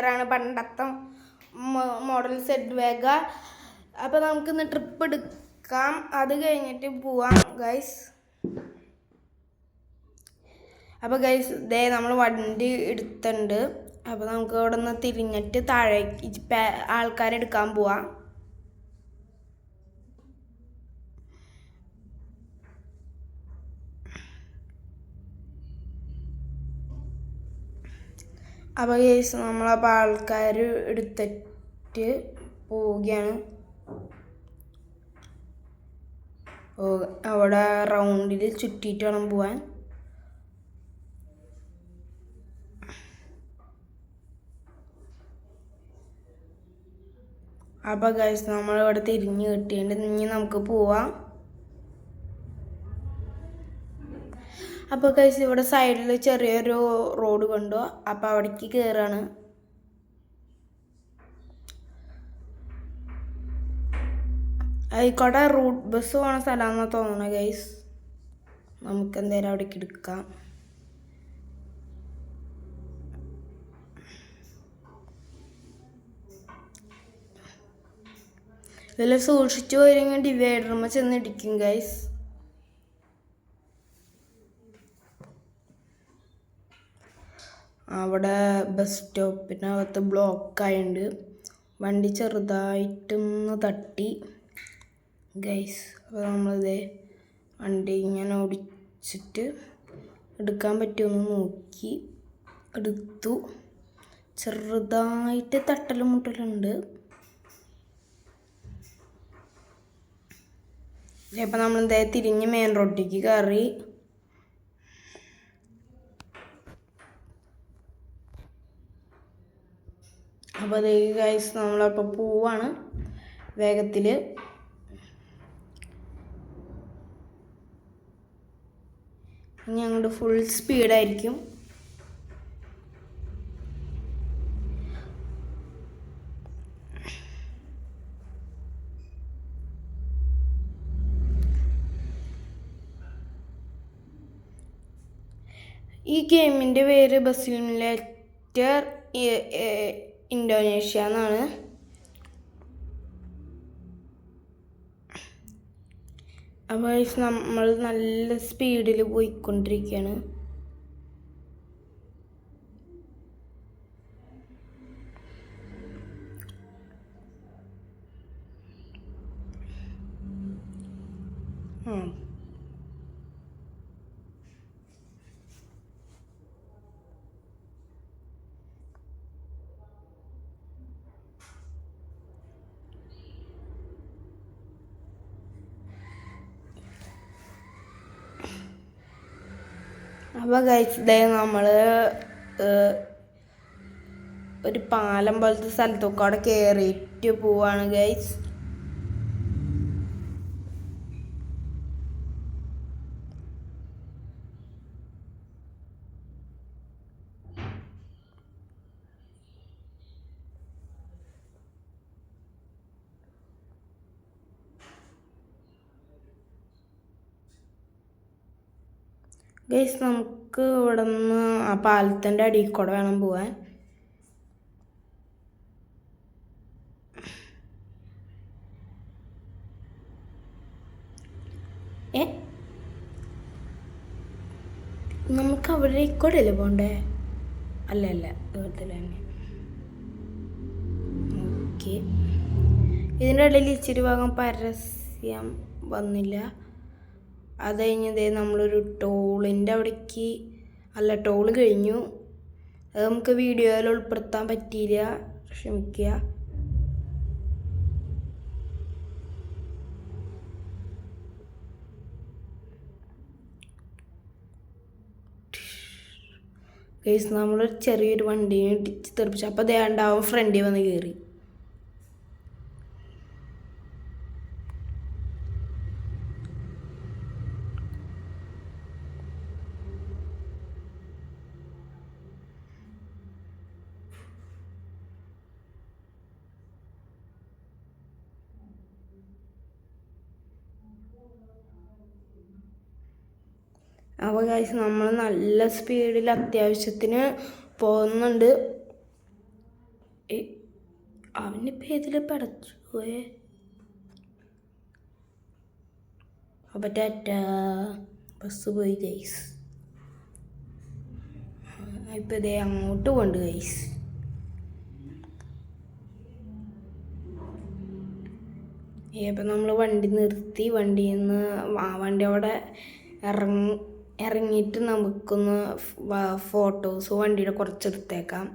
കാറാണ്, പണ്ടത്തെ model Z വേഗ. അപ്പോൾ നമുക്കിന്ന് ട്രിപ്പ് എടുക്കാം, അത് കഴിഞ്ഞിട്ട് പോവാം ഗൈസ്. അപ്പോൾ ഗൈസ് ഇതേ നമ്മൾ വണ്ടി എടുത്തിട്ടുണ്ട്. അപ്പോൾ നമുക്ക് ഇവിടെ നിന്ന് തിരിഞ്ഞിട്ട് താഴേക്ക് ആൾക്കാരെടുക്കാൻ പോവാം. അപ്പോൾ ഗൈസ് നമ്മളപ്പോൾ ആൾക്കാർ എടുത്തിട്ട് പോവുകയാണ്. അവിടെ റൗണ്ടിൽ ചുറ്റിയിട്ട് വേണം പോവാൻ. അപ്പോൾ ഗൈസ് നമ്മളിവിടെ തിരിഞ്ഞ് കിട്ടിയിട്ട് ഇനി നമുക്ക് പോവാം. അപ്പോൾ ഗൈസ് ഇവിടെ സൈഡിൽ ചെറിയൊരു റോഡ് കണ്ടു. അപ്പോൾ അവിടേക്ക് കയറാണ്. ആയിക്കോട്ടെ, റൂട്ട് ബസ് പോണ സ്ഥലമാണെന്നാണ് തോന്നണത് ഗൈസ്. നമുക്ക് എന്തായാലും അവിടേക്ക് എടുക്കാം. ഇതിൽ സൂക്ഷിച്ചു പോയിരുന്നെങ്കിൽ ഡിവൈഡറുമ്പോൾ ചെന്ന് ഇടിക്കും ഗൈസ്. അവിടെ ബസ് സ്റ്റോപ്പിനകത്ത് ബ്ലോക്കായുണ്ട്. വണ്ടി ചെറുതായിട്ടൊന്ന് തട്ടി ഗൈസ്. അപ്പോൾ നമ്മളിത് വണ്ടി ഇങ്ങനെ ഓടിച്ചിട്ട് എടുക്കാൻ പറ്റുമെന്ന് നോക്കി എടുത്തു. ചെറുതായിട്ട് തട്ടലും മുട്ടലുണ്ട്. അപ്പോൾ നമ്മളെന്താ തിരിഞ്ഞ് മെയിൻ റോഡിലേക്ക് കയറി. അപ്പോൾ അതേ ഗൈസ് നമ്മളപ്പോൾ പോവാണ് വേഗത്തിൽ. ഇനി അങ്ങോട്ട് ഫുൾ സ്പീഡായിരിക്കും. ഈ ഗെയിമിൻ്റെ പേര് ബസ് സിമുലേറ്റർ ഇന്തോനേഷ്യ എന്നാണ്. അപ്പോൾ നമ്മൾ നല്ല സ്പീഡിൽ പോയിക്കൊണ്ടിരിക്കുകയാണ്. അപ്പോൾ ഗൈസ് ഇതേ നമ്മൾ ഒരു പാലം പോലത്തെ സ്ഥലത്തൊക്കെ അവിടെ കയറിയിട്ട് പോവാണ് ഗൈസ്. ഗൈസ് നമുക്ക് ഇവിടെ നിന്ന് ആ പാലത്തിൻ്റെ അടിയിൽ കൂടെ വേണം പോവാൻ. നമുക്ക് അവിടെ കൂടെ അല്ലേ പോണ്ടേ? അല്ല ഇവിടുത്തെ തന്നെ. ഓക്കെ, ഇതിൻ്റെ ഇടയിൽ ഇച്ചിരി ഭാഗം പരസ്യം വന്നില്ല. അത് കഴിഞ്ഞതേ നമ്മളൊരു ടോളിൻ്റെ അവിടേക്ക് ടോള് കഴിഞ്ഞു. അത് നമുക്ക് വീഡിയോയിൽ ഉൾപ്പെടുത്താൻ പറ്റിയില്ല, ക്ഷമിക്കുക. ഗൈസ് നമ്മൾ ചെറിയൊരു വണ്ടീനെ ഇടിച്ച് തെറിപ്പിച്ചു. അപ്പോൾ ദേണ്ടാവും ഫ്രണ്ടിൽ വന്ന് കയറി. അപ്പോൾ ഗൈസ് നമ്മൾ നല്ല സ്പീഡിൽ അത്യാവശ്യത്തിന് പോകുന്നുണ്ട്. അവനിപ്പോൾ ഇതിൽ പടച്ചു പോയേ. അപ്പോൾ ടാറ്റ, ബസ് പോയി ഗൈസ്. ഇപ്പം ഇതേ അങ്ങോട്ട് കൊണ്ട് ഗൈസ്. ഇപ്പം നമ്മൾ വണ്ടി നിർത്തി, വണ്ടിയിൽ നിന്ന് വണ്ടി അവിടെ ഇറങ്ങിയിട്ട് നമുക്കൊന്ന് ഫോട്ടോസ് വണ്ടിയുടെ കുറച്ചെടുത്തേക്കാം.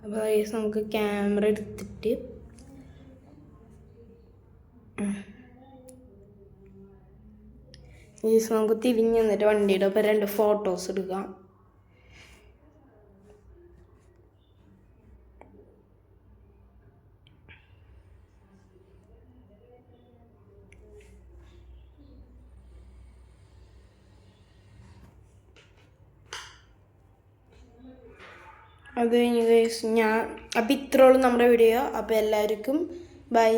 അപ്പോൾ ഗൈസ് നമുക്ക് ക്യാമറ എടുത്തിട്ട് ഗൈസ് നമുക്ക് തിരിഞ്ഞ് നിന്നിട്ട് വണ്ടിയുടെ ഒപ്പം 2 ഫോട്ടോസ് എടുക്കാം. അത് കഴിഞ്ഞ് ഗൈസ് അപ്പോൾ ഇത്രയുള്ളൂ നമ്മുടെ വീഡിയോ. അപ്പോൾ എല്ലാവർക്കും ബൈ.